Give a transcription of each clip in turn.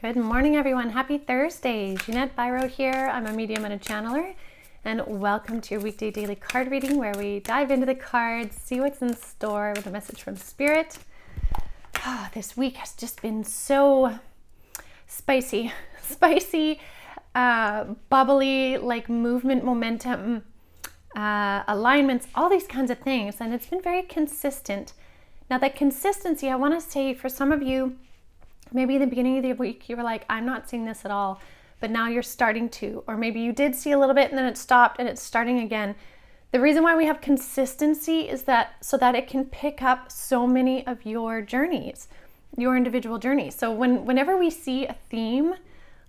Good morning, everyone. Happy Thursday. Jeanette Byroad here. I'm a medium and a channeler, and welcome to your weekday daily card reading where we dive into the cards, see what's in store with a message from Spirit. This week has just been so spicy, bubbly, like movement, momentum, alignments, all these kinds of things, and it's been very consistent. Now, that consistency, I want to say for some of you, maybe in the beginning of the week, you were like, I'm not seeing this at all, but now you're starting to, or maybe you did see a little bit and then it stopped and it's starting again. The reason why we have consistency is that so that it can pick up so many of your journeys, your individual journeys. So whenever we see a theme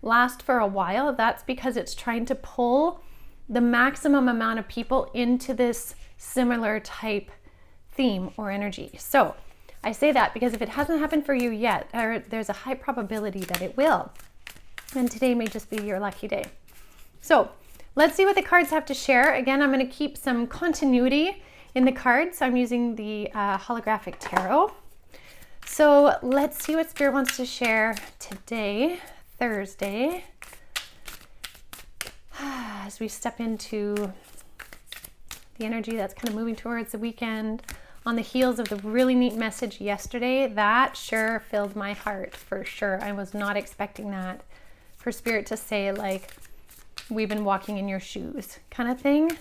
last for a while, that's because it's trying to pull the maximum amount of people into this similar type theme or energy. So I say that because if it hasn't happened for you yet, there's a high probability that it will. And today may just be your lucky day. So let's see what the cards have to share. Again, I'm going to keep some continuity in the cards. I'm using the holographic tarot. So let's see what Spirit wants to share today, Thursday, as we step into the energy that's kind of moving towards the weekend. On the heels of the really neat message yesterday, that sure filled my heart for sure. I was not expecting that, for Spirit to say like, we've been walking in your shoes kind of thing.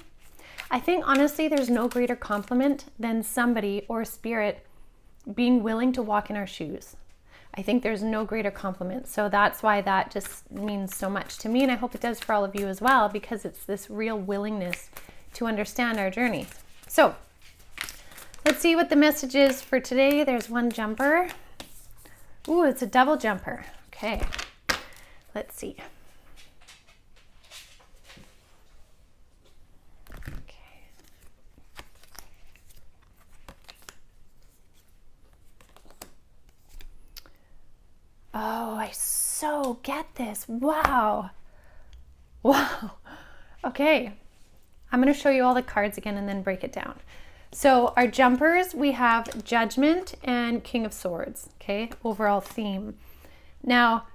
I think honestly, there's no greater compliment than somebody or Spirit being willing to walk in our shoes. I think there's no greater compliment. So that's why that just means so much to me. And I hope it does for all of you as well, because it's this real willingness to understand our journey. So let's see what the message is for today. There's one jumper. Ooh, it's a double jumper. Okay, let's see. Okay. Oh, I so get this. Wow. Okay, I'm going to show you all the cards again and then break it down. So our jumpers, we have Judgment and King of Swords, okay, overall theme. Now,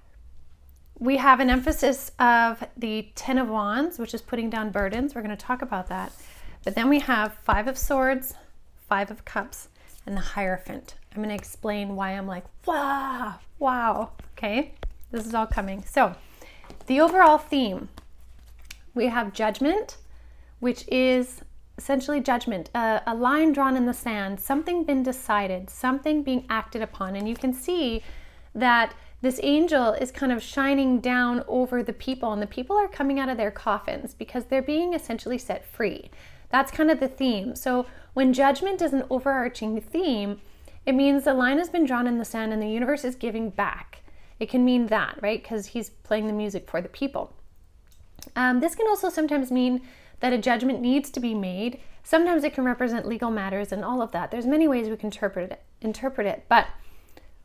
we have an emphasis of the Ten of Wands, which is putting down burdens. We're going to talk about that. But then we have Five of Swords, Five of Cups, and the Hierophant. I'm going to explain why I'm like, wow, okay? This is all coming. So the overall theme, we have Judgment, which is essentially judgment, a line drawn in the sand, something been decided, something being acted upon. And you can see that this angel is kind of shining down over the people, and the people are coming out of their coffins because they're being essentially set free. That's kind of the theme. So when judgment is an overarching theme, it means the line has been drawn in the sand and the universe is giving back. It can mean that, right? Because he's playing the music for the people. This can also sometimes mean that a judgment needs to be made. Sometimes it can represent legal matters and all of that. There's many ways we can interpret it. But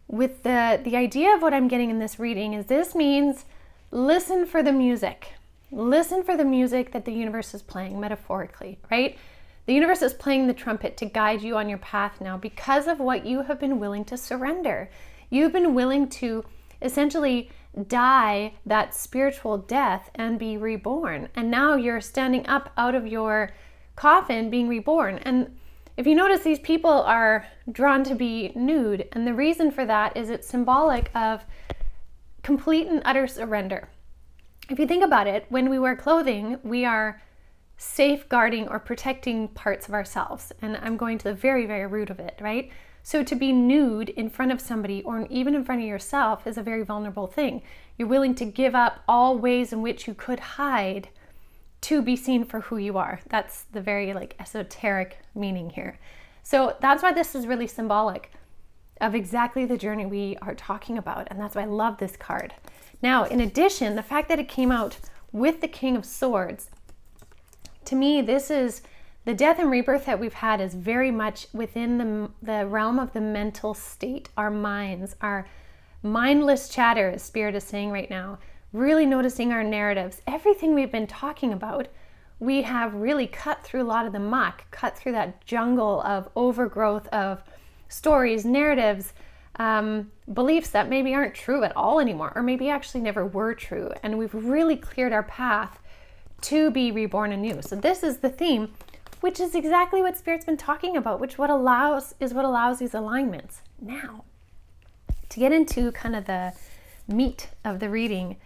with the idea of what I'm getting in this reading is this means listen for the music. Listen for the music that the universe is playing metaphorically, right? The universe is playing the trumpet to guide you on your path now because of what you have been willing to surrender. You've been willing to essentially die that spiritual death and be reborn. And now you're standing up out of your coffin being reborn. And if you notice, these people are drawn to be nude. And the reason for that is it's symbolic of complete and utter surrender. If you think about it, when we wear clothing, we are safeguarding or protecting parts of ourselves. And I'm going to the very, very root of it, right? So to be nude in front of somebody or even in front of yourself is a very vulnerable thing. You're willing to give up all ways in which you could hide to be seen for who you are. That's the very like esoteric meaning here. So that's why this is really symbolic of exactly the journey we are talking about. And that's why I love this card. Now, in addition, the fact that it came out with the King of Swords, to me, this is the death and rebirth that we've had is very much within the realm of the mental state, our minds, our mindless chatter, as Spirit is saying right now, really noticing our narratives. Everything we've been talking about, we have really cut through a lot of the muck, cut through that jungle of overgrowth of stories, narratives, beliefs that maybe aren't true at all anymore, or maybe actually never were true. And we've really cleared our path to be reborn anew. So this is the theme, which is exactly what Spirit's been talking about, which what allows these alignments. Now, to get into kind of the meat of the reading,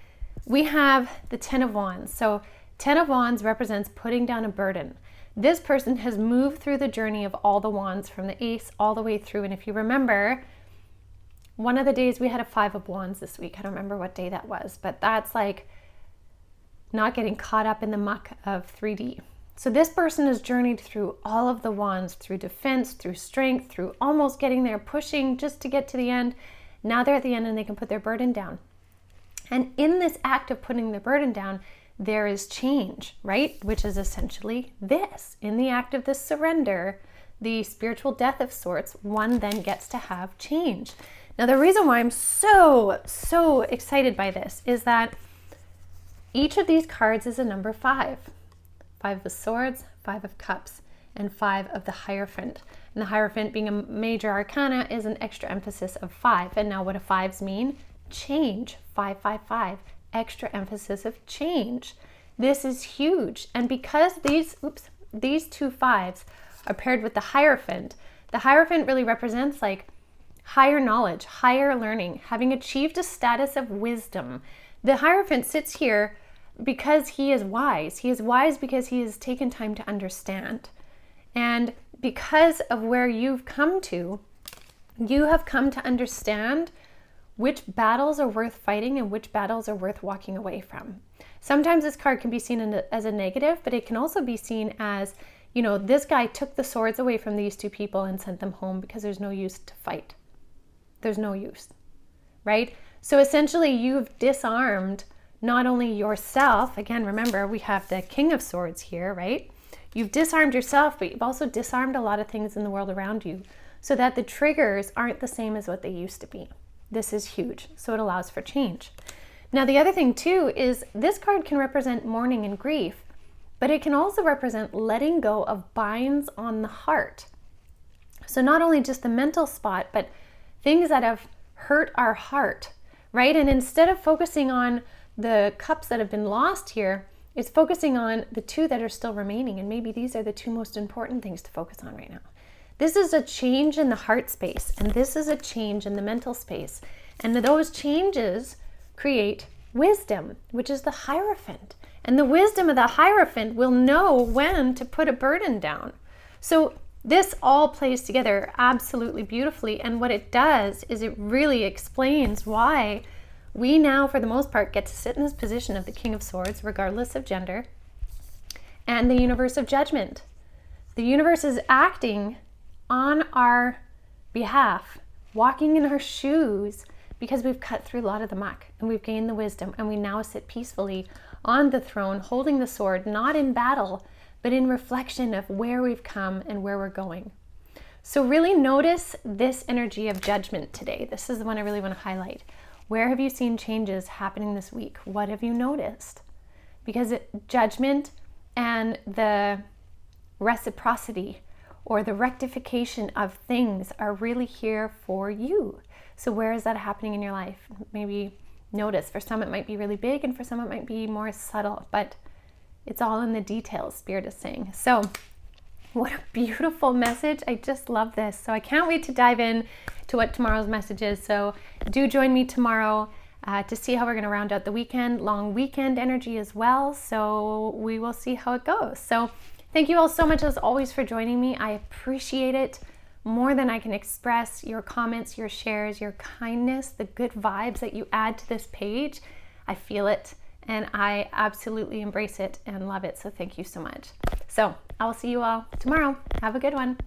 we have the Ten of Wands. So 10 of Wands represents putting down a burden. This person has moved through the journey of all the wands from the Ace all the way through. And if you remember, one of the days we had a 5 of Wands this week. I don't remember what day that was, but that's like not getting caught up in the muck of 3D. So this person has journeyed through all of the wands, through defense, through strength, through almost getting there, pushing just to get to the end. Now they're at the end and they can put their burden down. And in this act of putting the burden down, there is change, right? Which is essentially this. In the act of this surrender, the spiritual death of sorts, one then gets to have change. Now, the reason why I'm so excited by this is that each of these cards is a number 5. 5 of Swords, 5 of Cups, and 5 of the Hierophant. And the Hierophant, being a major arcana, is an extra emphasis of 5. And now what do 5s mean? Change. 5, 5, 5. Extra emphasis of change. This is huge. And because these two 5s are paired with the Hierophant really represents like higher knowledge, higher learning, having achieved a status of wisdom. The Hierophant sits here because he is wise. He is wise because he has taken time to understand. And because of where you've come to, you have come to understand which battles are worth fighting and which battles are worth walking away from. Sometimes this card can be seen as a negative, but it can also be seen as, you know, this guy took the swords away from these two people and sent them home because there's no use to fight. There's no use, right? So essentially you've disarmed not only yourself, again, remember we have the King of Swords here, right? You've disarmed yourself, but you've also disarmed a lot of things in the world around you so that the triggers aren't the same as what they used to be. This is huge, so it allows for change. Now, the other thing too is this card can represent mourning and grief, but it can also represent letting go of binds on the heart. So not only just the mental spot, but things that have hurt our heart, right? And instead of focusing on the cups that have been lost here, it's focusing on the 2 that are still remaining. And maybe these are the 2 most important things to focus on right now. This is a change in the heart space, and this is a change in the mental space. And those changes create wisdom, which is the Hierophant. And the wisdom of the Hierophant will know when to put a burden down. So this all plays together absolutely beautifully. And what it does is it really explains why we now, for the most part, get to sit in this position of the King of Swords, regardless of gender, and the universe of judgment. The universe is acting on our behalf, walking in our shoes, because we've cut through a lot of the muck and we've gained the wisdom, and we now sit peacefully on the throne, holding the sword, not in battle, but in reflection of where we've come and where we're going. So really notice this energy of judgment today. This is the one I really want to highlight. Where have you seen changes happening this week? What have you noticed? Because judgment and the reciprocity or the rectification of things are really here for you. So where is that happening in your life? Maybe notice. For some it might be really big, and for some it might be more subtle, but it's all in the details, Spirit is saying. So what a beautiful message. I just love this. So I can't wait to dive in to what tomorrow's message is. So do join me tomorrow to see how we're going to round out the weekend, long weekend energy as well. So we will see how it goes. So thank you all so much as always for joining me. I appreciate it more than I can express. Your comments, your shares, your kindness, the good vibes that you add to this page. I feel it and I absolutely embrace it and love it. So thank you so much. So I will see you all tomorrow. Have a good one.